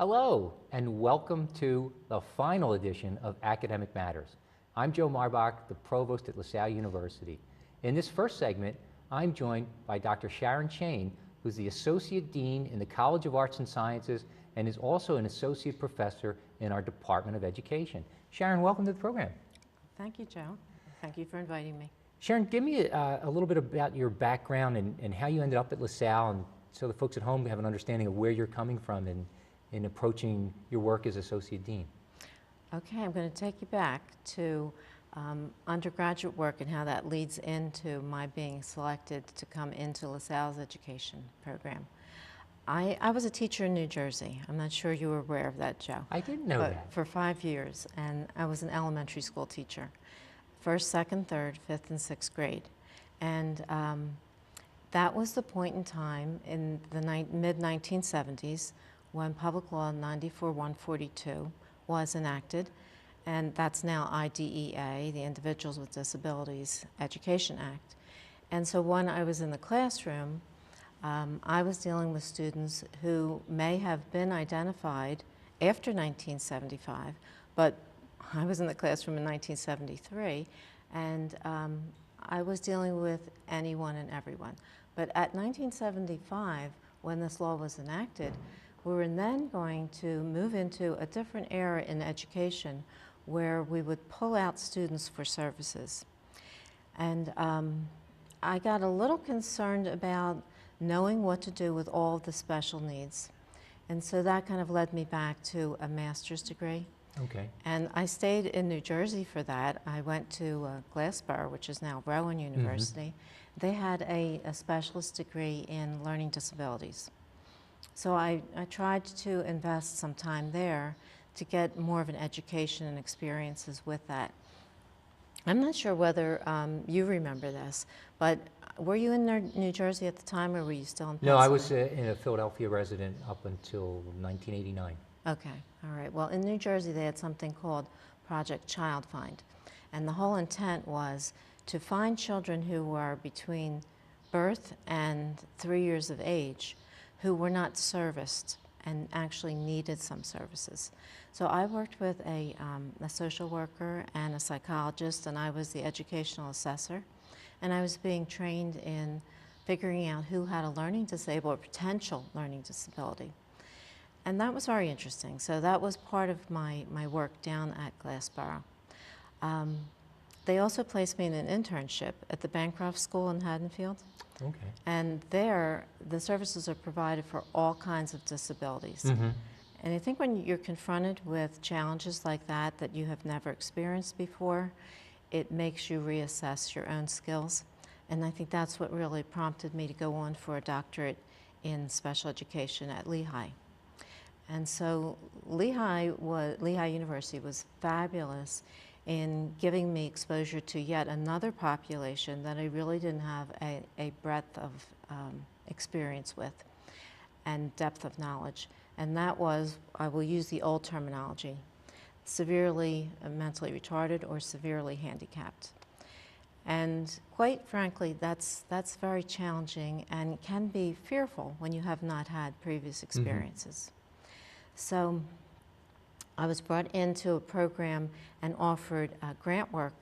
Hello, and welcome to the final edition of Academic Matters. I'm Joe Marbach, the Provost at LaSalle University. In this first segment, I'm joined by Dr. Sharon Chain, who's the Associate Dean in the College of Arts and Sciences and is also an Associate Professor in our Department of Education. Sharon, welcome to the program. Thank you, Joe. Thank you for inviting me. Sharon, give me a little bit about your background and how you ended up at LaSalle, and so the folks at home have an understanding of where you're coming from in approaching your work as Associate Dean. Okay, I'm going to take you back to undergraduate work and how that leads into my being selected to come into LaSalle's education program. I was a teacher in New Jersey. I'm not sure you were aware of that, Joe. I didn't know that. For 5 years, and I was an elementary school teacher. First, second, third, fifth, and sixth grade. And that was the point in time in the mid-1970s when Public Law 94-142 was enacted, and that's now IDEA, the Individuals with Disabilities Education Act. And so when I was in the classroom, I was dealing with students who may have been identified after 1975, but I was in the classroom in 1973, and I was dealing with anyone and everyone. But at 1975, when this law was enacted, we were then going to move into a different era in education where we would pull out students for services. And I got a little concerned about knowing what to do with all of the special needs. And so that kind of led me back to a master's degree. Okay. And I stayed in New Jersey for that. I went to Glassboro, which is now Rowan University. They had a specialist degree in learning disabilities. So I tried to invest some time there to get more of an education and experiences with that. I'm not sure whether you remember this, but were you in New Jersey at the time, or were you still in Pennsylvania? No, I was in a Philadelphia resident up until 1989. Okay, all right. Well, in New Jersey, they had something called Project Child Find. And the whole intent was to find children who were between birth and 3 years of age who were not serviced and actually needed some services. So I worked with a social worker and a psychologist, and I was the educational assessor. And I was being trained in figuring out who had a learning disability or potential learning disability. And that was very interesting. So that was part of my work down at Glassboro. They also placed me in an internship at the Bancroft School in Haddonfield. Okay. And there, the services are provided for all kinds of disabilities. Mm-hmm. And I think when you're confronted with challenges like that you have never experienced before, it makes you reassess your own skills. And I think that's what really prompted me to go on for a doctorate in special education at Lehigh. And so Lehigh University was fabulous in giving me exposure to yet another population that I really didn't have a breadth of experience with and depth of knowledge. And that was, I will use the old terminology, severely mentally retarded or severely handicapped. And quite frankly, that's very challenging and can be fearful when you have not had previous experiences. Mm-hmm. So I was brought into a program and offered grant work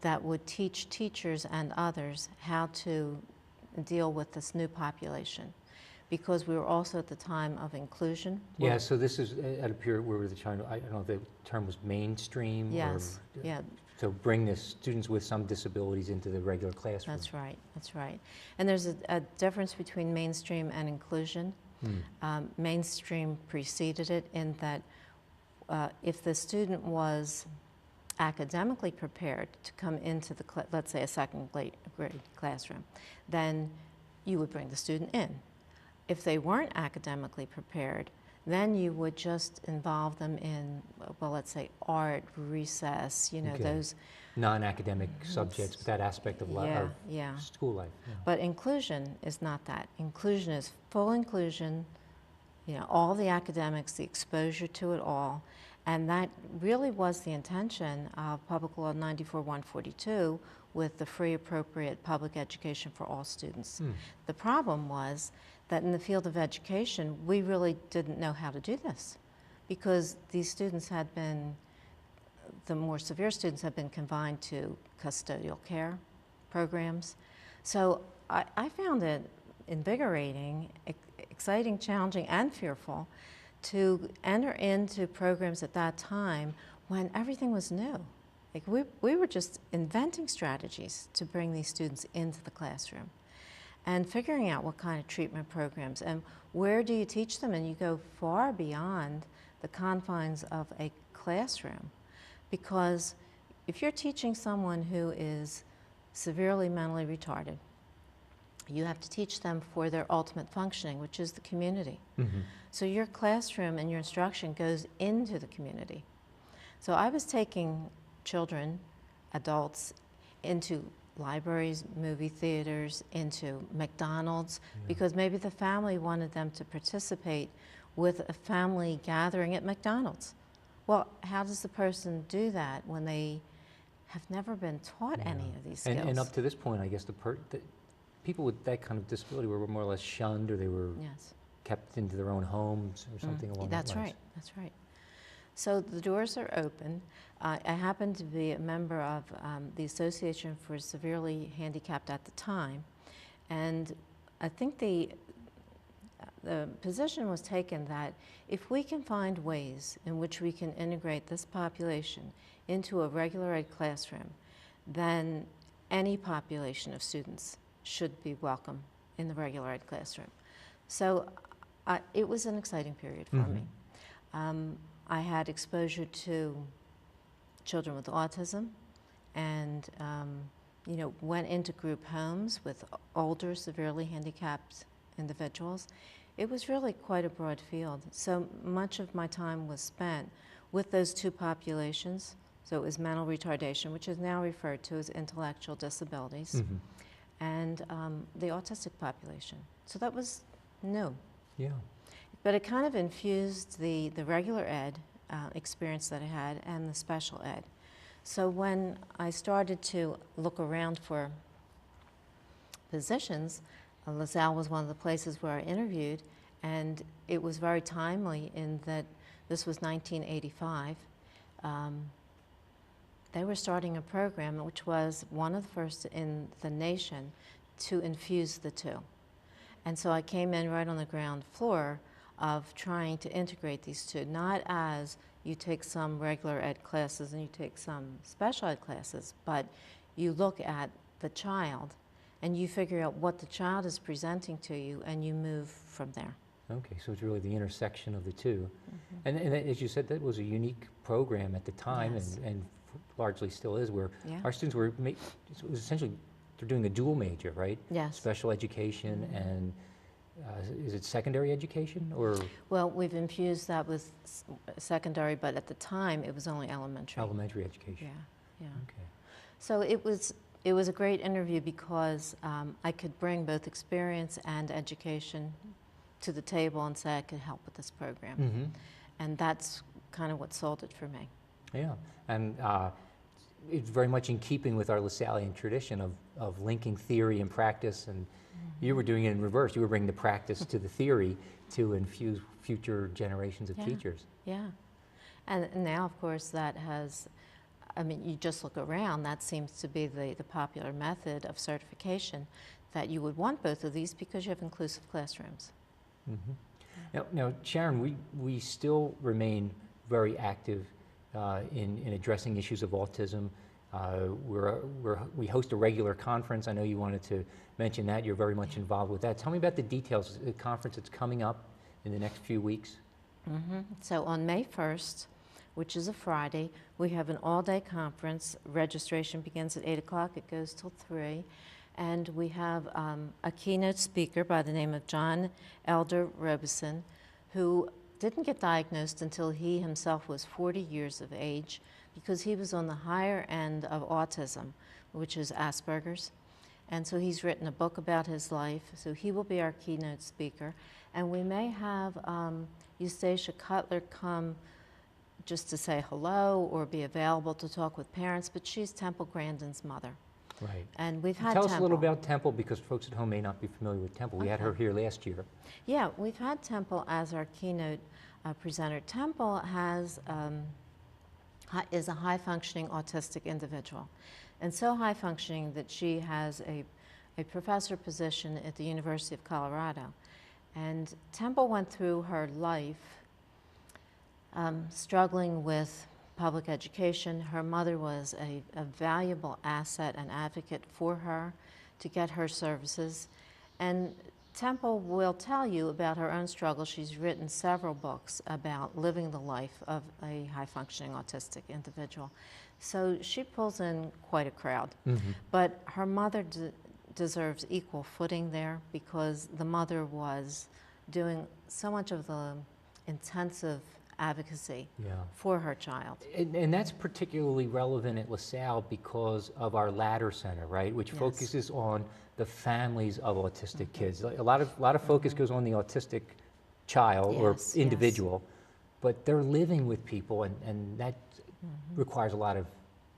that would teach teachers and others how to deal with this new population, because we were also at the time of inclusion. Yeah, so this is at a period where the China, I don't know if the term was mainstream. Yes, or, yeah. So bring the students with some disabilities into the regular classroom. That's right, that's right. And there's a difference between mainstream and inclusion. Mainstream preceded it in that if the student was academically prepared to come into the, let's say, a second grade classroom, then you would bring the student in. If they weren't academically prepared, then you would just involve them in, well, let's say art, recess, you know, Okay. those non-academic subjects, that aspect of, of school life. Yeah. But inclusion is not that. Inclusion is full inclusion, you know, all the academics, the exposure to it all, and that really was the intention of Public Law 94-142 with the free appropriate public education for all students. The problem was that in the field of education, we really didn't know how to do this. because these students had been, the more severe students had been confined to custodial care programs. So I found it invigorating, exciting, challenging, and fearful to enter into programs at that time when everything was new. Like we were just inventing strategies to bring these students into the classroom and figuring out what kind of treatment programs and where do you teach them, and you go far beyond the confines of a classroom, because if you're teaching someone who is severely mentally retarded, you have to teach them for their ultimate functioning, which is the community. Mm-hmm. So your classroom and your instruction goes into the community. So I was taking children, adults, into libraries, movie theaters, into McDonald's, because maybe the family wanted them to participate with a family gathering at McDonald's. Well, how does the person do that when they have never been taught any of these skills? And up to this point, I guess the people with that kind of disability were more or less shunned, or they were kept into their own homes or something along those lines. That's right, that's right. So the doors are open. I happen to be a member of the Association for Severely Handicapped at the time, and I think the position was taken that if we can find ways in which we can integrate this population into a regular ed classroom, then any population of students should be welcome in the regular ed classroom. So it was an exciting period for me. I had exposure to children with autism, and you know, went into group homes with older, severely handicapped individuals. It was really quite a broad field. So much of my time was spent with those two populations. So it was mental retardation, which is now referred to as intellectual disabilities, and the autistic population. So that was new. Yeah. But it kind of infused the regular ed experience that I had and the special ed. So when I started to look around for positions, LaSalle was one of the places where I interviewed, and it was very timely in that this was 1985. They were starting a program which was one of the first in the nation to infuse the two. And so I came in right on the ground floor of trying to integrate these two, not as you take some regular ed classes and you take some special ed classes, but you look at the child and you figure out what the child is presenting to you and you move from there. Okay, so it's really the intersection of the two. And as you said, that was a unique program at the time, and largely still is, where our students were, it was essentially, they're doing a dual major, right? Yes. Special education and is it secondary education, or? Well, we've infused that with secondary, but at the time it was only elementary. Elementary education. Yeah. Okay. So it was a great interview because I could bring both experience and education to the table and say I could help with this program. And that's kind of what sold it for me. Yeah, and it's very much in keeping with our LaSallian tradition of linking theory and practice, and you were doing it in reverse. You were bringing the practice to the theory to infuse future generations of teachers. Yeah, and now, of course, that has, I mean, you just look around, that seems to be the popular method of certification, that you would want both of these because you have inclusive classrooms. Now, Sharon, we still remain very active in addressing issues of autism. We host a regular conference. I know you wanted to mention that. You're very much involved with that. Tell me about the details of the conference that's coming up in the next few weeks. So on May 1st, which is a Friday, we have an all-day conference. Registration begins at 8 o'clock. It goes till 3. And we have a keynote speaker by the name of John Elder Robeson, who didn't get diagnosed until he himself was 40 years of age, because he was on the higher end of autism, which is Asperger's. And so he's written a book about his life, so he will be our keynote speaker. And we may have Eustacia Cutler come just to say hello or be available to talk with parents, but she's Temple Grandin's mother. Right. And we've had Tell us a little about Temple, because folks at home may not be familiar with Temple. We had her here last year. Yeah, we've had Temple as our keynote presenter. Temple is a high-functioning autistic individual, and so high-functioning that she has a professor position at the University of Colorado. And Temple went through her life struggling with public education. Her mother was a valuable asset and advocate for her to get her services. And Temple will tell you about her own struggle. She's written several books about living the life of a high-functioning autistic individual. So she pulls in quite a crowd. Mm-hmm. But her mother deserves equal footing there, because the mother was doing so much of the intensive advocacy for her child. And that's particularly relevant at LaSalle because of our Ladder Center, right, which focuses on the families of autistic kids. A lot of focus goes on the autistic child or individual, but they're living with people, and that requires a lot of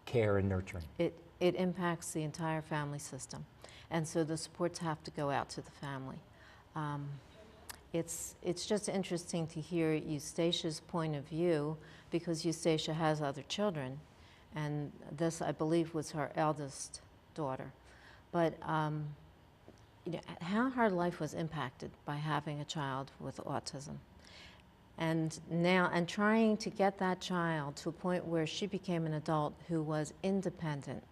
care and nurturing. It impacts the entire family system, and so the supports have to go out to the family. It's just interesting to hear Eustatia's point of view, because Eustacia has other children, and this, I believe, was her eldest daughter. But you know, how her life was impacted by having a child with autism. And now, and trying to get that child to a point where she became an adult who was independent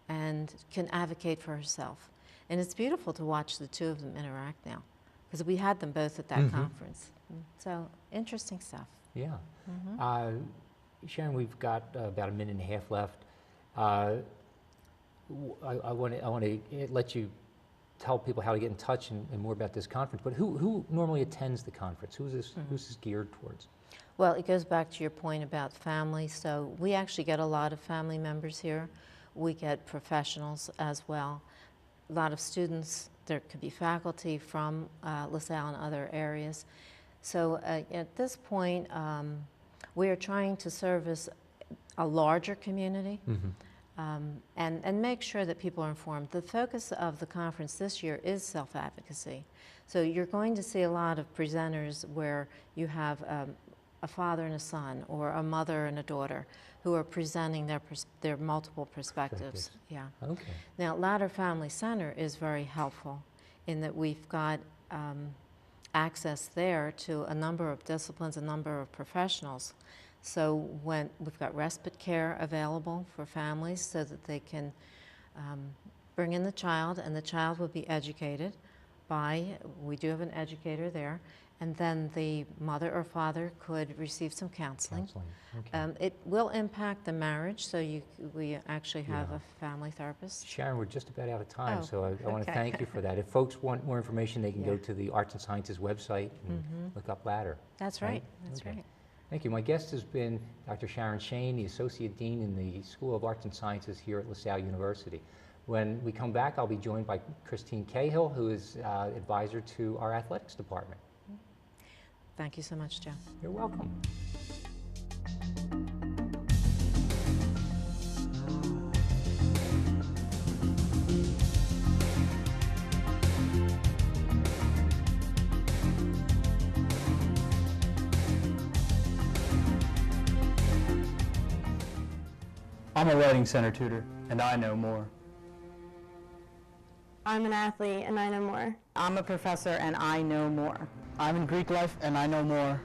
and can advocate for herself. And it's beautiful to watch the two of them interact now, because we had them both at that conference. So, interesting stuff. Yeah. Sharon, we've got about a minute and a half left. I want to let you tell people how to get in touch and more about this conference, but who normally attends the conference? Who's this geared towards? Well, it goes back to your point about family. So we actually get a lot of family members here. We get professionals as well. A lot of students. There could be faculty from LaSalle and other areas. So at this point, we are trying to service a larger community. And make sure that people are informed. The focus of the conference this year is self-advocacy. So you're going to see a lot of presenters where you have a father and a son, or a mother and a daughter, who are presenting their multiple perspectives. Yeah. Okay. Now, Ladder Family Center is very helpful in that we've got access there to a number of disciplines, a number of professionals. So when we've got respite care available for families so that they can bring in the child, and the child will be educated by, we do have an educator there, and then the mother or father could receive some counseling. Okay. It will impact the marriage, so we actually have a family therapist. Sharon, we're just about out of time, so I want to thank you for that. If folks want more information, they can go to the Arts and Sciences website and look up Ladder. That's right. That's right. Thank you. My guest has been Dr. Sharon Shane, the Associate Dean in the School of Arts and Sciences here at LaSalle University. When we come back, I'll be joined by Christine Cahill, who is advisor to our athletics department. Thank you so much, Joe. You're welcome. I'm a writing center tutor, and I know more. I'm an athlete, and I know more. I'm a professor, and I know more. I'm in Greek life, and I know more.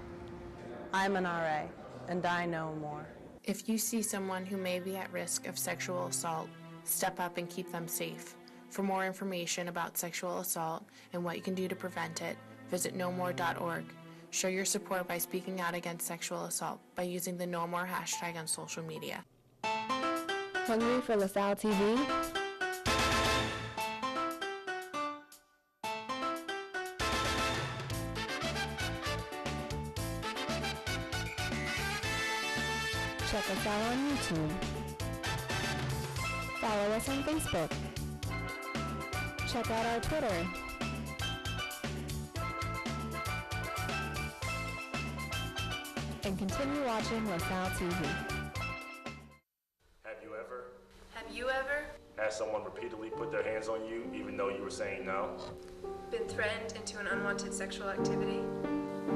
I'm an RA, and I know more. If you see someone who may be at risk of sexual assault, step up and keep them safe. For more information about sexual assault and what you can do to prevent it, visit knowmore.org. Show your support by speaking out against sexual assault by using the Know More hashtag on social media. Hungry for LaSalle TV? Check us out on YouTube. Follow us on Facebook. Check out our Twitter. And continue watching LaSalle TV. Have you ever had someone repeatedly put their hands on you even though you were saying no? been threatened into an unwanted sexual activity?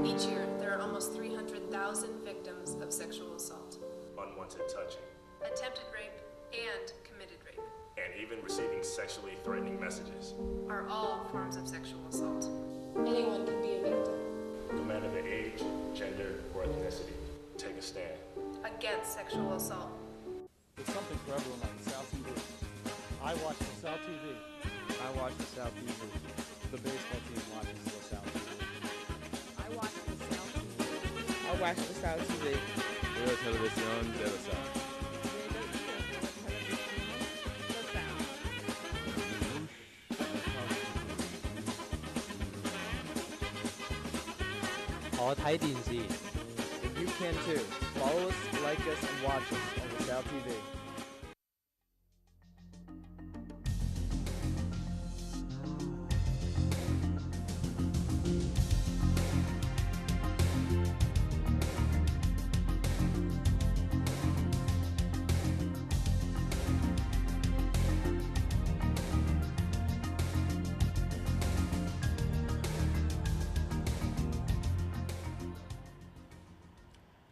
Each year, there there are almost 300,000 victims of sexual assault, unwanted touching, attempted rape, and committed rape and even receiving sexually threatening messages. are all forms of sexual assault. Anyone can be a victim No matter the age, gender, or ethnicity, take a stand. against sexual assault. There's something for everyone on South TV. I watch South TV. I watch South TV. The baseball team watches South TV. I watch the South TV. I watch South TV. Veo televisión de South. And you can too. Follow us, like us, and watch us on the South TV.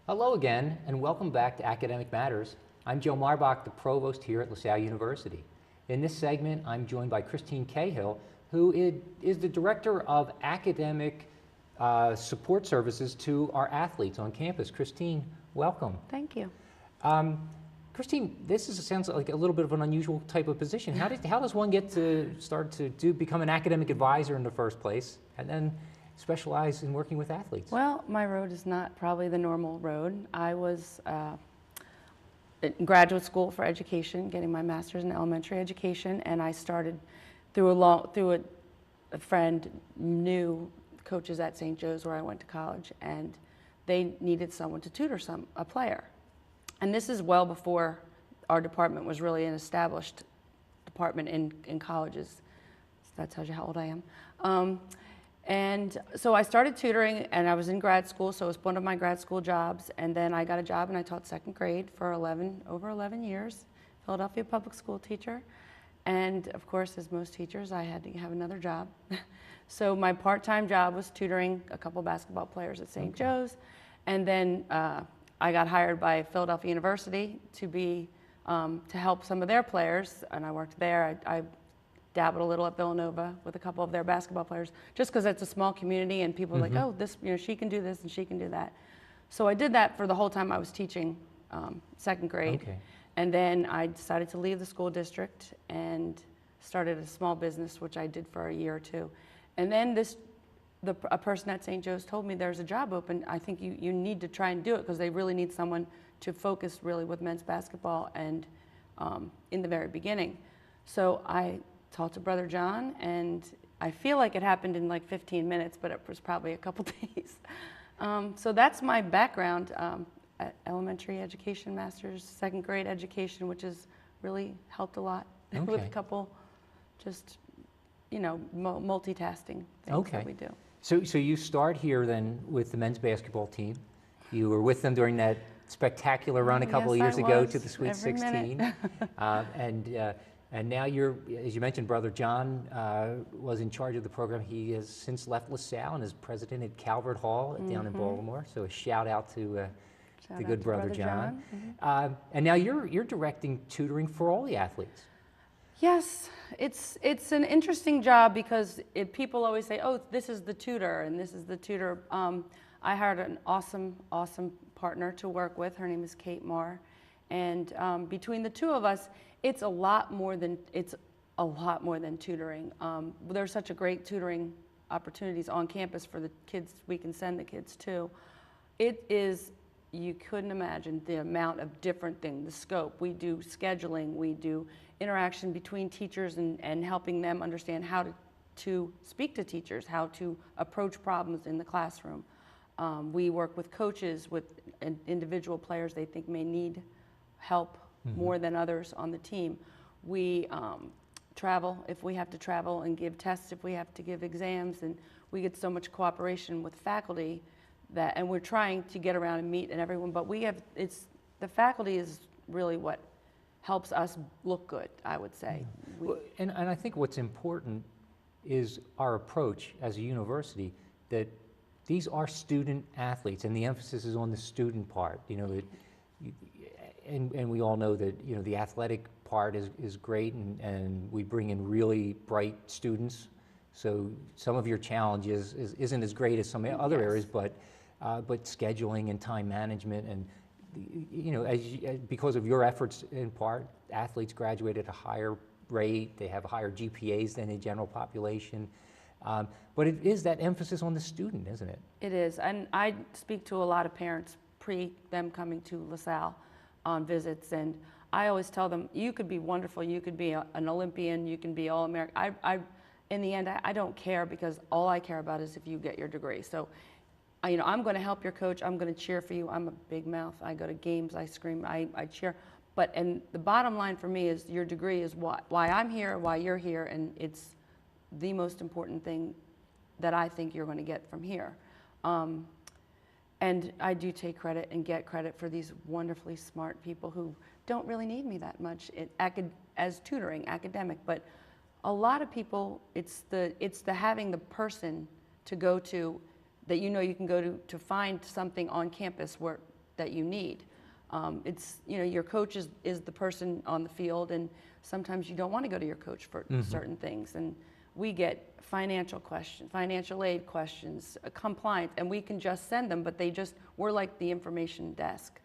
Hello again, and welcome back to Academic Matters. I'm Joe Marbach, the provost here at LaSalle University. In this segment, I'm joined by Christine Cahill, who is the director of academic support services to our athletes on campus. Christine, welcome. Thank you. Christine, sounds like a little bit of an unusual type of position. How does one get to start to become an academic advisor in the first place, and then specialize in working with athletes? Well, my road is not probably the normal road. I was in graduate school for education, getting my master's in elementary education, and I started through a friend knew coaches at St. Joe's where I went to college, and they needed someone to tutor a player. And this is well before our department was really an established department in colleges. So that tells you how old I am. And so I started tutoring, and I was in grad school, so it was one of my grad school jobs. And then I got a job, and I taught second grade for over 11 years, Philadelphia public school teacher. And of course, as most teachers, I had to have another job. So my part-time job was tutoring a couple basketball players at St. Joe's. And then I got hired by Philadelphia University to help some of their players, and I worked there. I dabbled a little at Villanova with a couple of their basketball players, just because it's a small community and people are like, oh, she can do this and she can do that. So I did that for the whole time I was teaching second grade. Okay. And then I decided to leave the school district and started a small business, which I did for a year or two. And then a person at St. Joe's told me there's a job open. I think you need to try and do it because they really need someone to focus really with men's basketball and in the very beginning. So I talked to Brother John, and I feel like it happened in like 15 minutes, but it was probably a couple days. So that's my background, elementary education, master's, second grade education, which has really helped a lot with a couple just, multitasking things that we do. So you start here then with the men's basketball team. You were with them during that spectacular run a couple of years ago to the Sweet 16. And now as you mentioned, Brother John was in charge of the program. He has since left LaSalle and is president at Calvert Hall down in Baltimore. So a shout out to the good Brother John. And now you're directing tutoring for all the athletes. Yes, it's an interesting job because people always say, oh, this is the tutor and this is the tutor. I hired an awesome partner to work with. Her name is Kate Marr. And between the two of us, it's a lot more than tutoring. There's such a great tutoring opportunities on campus for the kids we can send the kids to. It is, you couldn't imagine the amount of different things, the scope. We do scheduling, we do interaction between teachers and helping them understand how to speak to teachers, how to approach problems in the classroom. We work with coaches, with individual players they think may need help more than others on the team. We travel if we have to travel and give tests if we have to give exams, and we get so much cooperation with faculty and we're trying to get around and meet and everyone, but the faculty is really what helps us look good, I would say. And I think what's important is our approach as a university, that these are student athletes, and the emphasis is on the student part. You know, and we all know that, you know, the athletic part is great, and we bring in really bright students. So some of your challenges isn't as great as some other areas, but scheduling and time management, and you know, because of your efforts in part, athletes graduate at a higher rate. They have higher GPAs than the general population. But it is that emphasis on the student, isn't it? It is, and I speak to a lot of parents pre them coming to LaSalle on visits, and I always tell them, you could be wonderful, you could be an Olympian, you can be All-American. In the end, I don't care, because all I care about is if you get your degree. So, you know, I'm going to help your coach, I'm going to cheer for you. I'm a big mouth, I go to games, I scream, I cheer. But, and the bottom line for me is your degree is why I'm here, why you're here, and it's the most important thing that I think you're going to get from here. And I do take credit and get credit for these wonderfully smart people who don't really need me that much as tutoring, academic. But a lot of people, it's the having the person to go to that you know you can go to find something on campus that you need. It's, you know, your coach is the person on the field, and sometimes you don't want to go to your coach for certain things. And we get financial questions, financial aid questions, compliance, and we can just send them, but we're like the information desk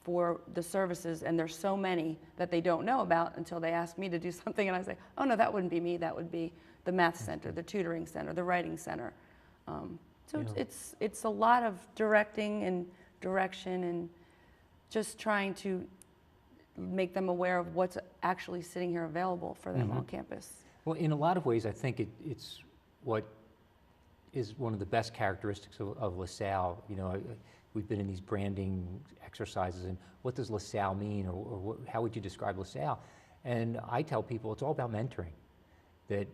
for the services, and there's so many that they don't know about until they ask me to do something, and I say, oh no, that wouldn't be me, that would be the math center, the tutoring center, the writing center. So yeah. It's a lot of directing and direction, and just trying to make them aware of what's actually sitting here available for them on campus. Well, in a lot of ways, I think it's what is one of the best characteristics of LaSalle. You know, we've been in these branding exercises, and what does LaSalle mean, or how would you describe LaSalle? And I tell people it's all about mentoring. That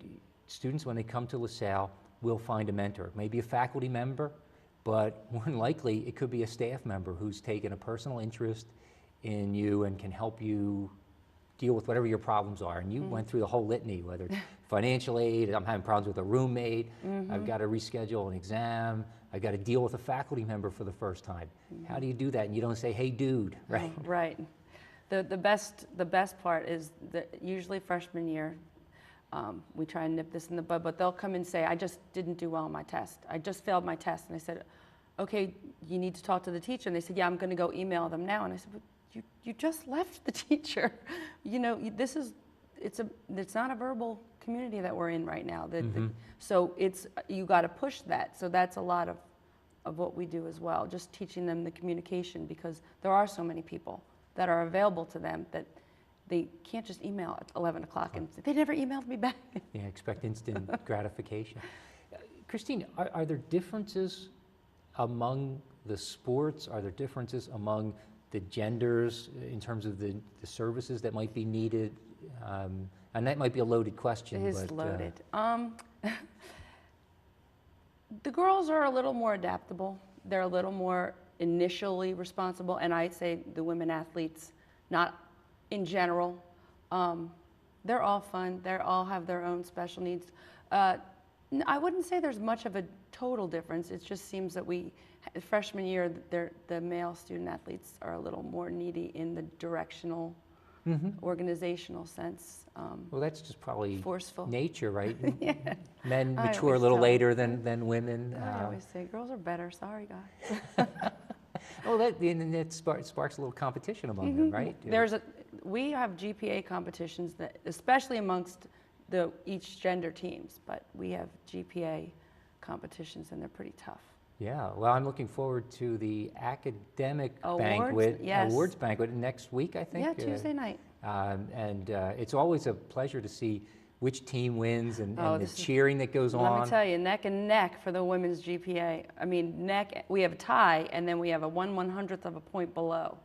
students, when they come to LaSalle, will find a mentor. Maybe a faculty member, but more than likely it could be a staff member who's taken a personal interest in you and can help you deal with whatever your problems are. And you went through the whole litany, whether it's financial aid, I'm having problems with a roommate, I've got to reschedule an exam, I've got to deal with a faculty member for the first time. How do you do that? And you don't say, hey dude, right? Oh, right. The best part is that usually freshman year, we try and nip this in the bud, but they'll come and say, I just didn't do well on my test. I just failed my test. And I said, okay, you need to talk to the teacher. And they said, yeah, I'm going to go email them now. And I said, but you just left the teacher. You know, it's not a verbal community that we're in right now. So you got to push that. So that's a lot of what we do as well, just teaching them the communication, because there are so many people that are available to them that they can't just email at 11 o'clock and say, they never emailed me back. Yeah, expect instant gratification. Christine, are there differences among the sports? Are there differences among the genders in terms of the services that might be needed? And that might be a loaded question. It is loaded. The girls are a little more adaptable. They're a little more initially responsible, and I'd say the women athletes, not in general. They're all fun. They all have their own special needs. I wouldn't say there's much of a total difference. It just seems that freshman year, the male student athletes are a little more needy in the directional, organizational sense. Well, that's just probably forceful nature, right? Yeah. Men mature a little later than women. I always say, girls are better. Sorry, guys. Well, that sparks a little competition among them, right? We have GPA competitions, that, especially amongst each gender teams, but we have GPA competitions, and they're pretty tough. Yeah, well, I'm looking forward to the academic awards banquet next week, I think. Yeah, Tuesday night. And it's always a pleasure to see which team wins and the cheering that goes on. Let me tell you, neck and neck for the women's GPA. I mean, we have a tie, and then we have a 1/100th of a point below.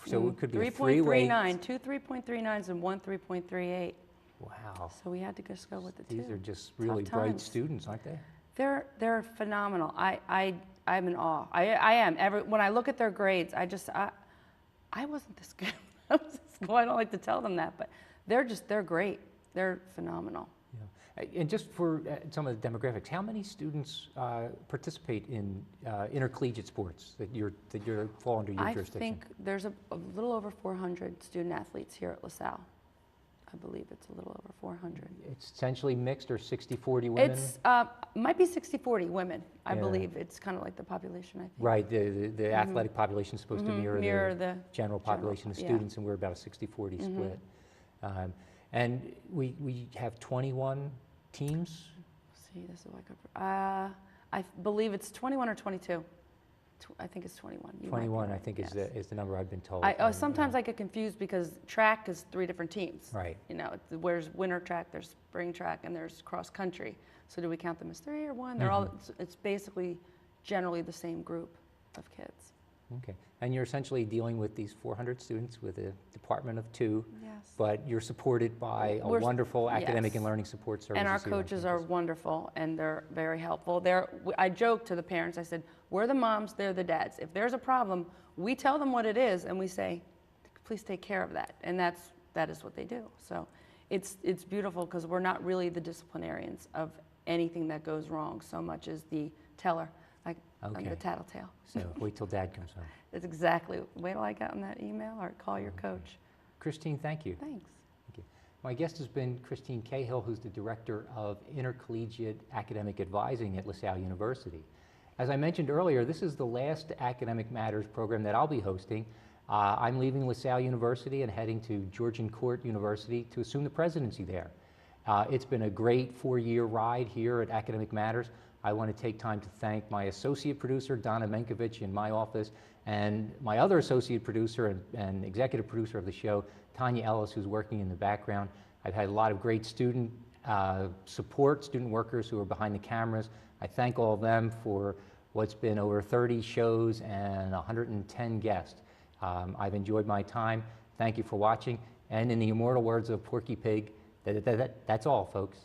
So it could be a three-way. 3.39, two 3.39s and one 3.38. Wow. So we had to just go with the two. These are just really bright students, aren't they? They're phenomenal. I'm in awe. I am. When I look at their grades, I wasn't this good. I don't like to tell them that, but they're great. They're phenomenal. And just for some of the demographics, how many students participate in intercollegiate sports that fall under your I jurisdiction? think there's a little over 400 student athletes here at LaSalle. I believe it's a little over 400. It's essentially mixed or 60-40 women? It's might be 60-40 women. I Yeah. believe it's kind of like the population, I think. Right, the athletic population is supposed to mirror the general population of yeah. students, and we're about a 60-40 split. And we have 21 teams? Let's see, this is like I believe it's 21 or 22. I think it's 21. You might be 21, I right, think, yes. is the number I've been told. Sometimes I get confused because track is 3 different teams. Right. You know, where's winter track, there's spring track, and there's cross country. So do we count them as 3 or 1? They're all. It's basically generally the same group of kids. Okay, and you're essentially dealing with these 400 students with a department of 2, Yes. but you're supported by a We're- wonderful academic yes. and learning support services. And our here on coaches are campus. wonderful, and they're very helpful. I joke to the parents, I said, we're the moms, they're the dads. If there's a problem, we tell them what it is, and we say, please take care of that. And that is what they do. So it's beautiful because we're not really the disciplinarians of anything that goes wrong so much as the teller, like I'm Okay. the tattletale. So wait till Dad comes home. That's exactly, wait till I get on that email or call your coach. Christine, thank you. Thanks. Thank you. My guest has been Christine Cahill, who's the Director of Intercollegiate Academic Advising at LaSalle University. As I mentioned earlier, this is the last Academic Matters program that I'll be hosting. I'm leaving LaSalle University and heading to Georgian Court University to assume the presidency there. It's been a great 4-year ride here at Academic Matters. I want to take time to thank my associate producer, Donna Menkovich, in my office, and my other associate producer and executive producer of the show, Tanya Ellis, who's working in the background. I've had a lot of great student support, student workers who are behind the cameras. I thank all of them for what's been over 30 shows and 110 guests. I've enjoyed my time. Thank you for watching. And in the immortal words of Porky Pig, that's all, folks.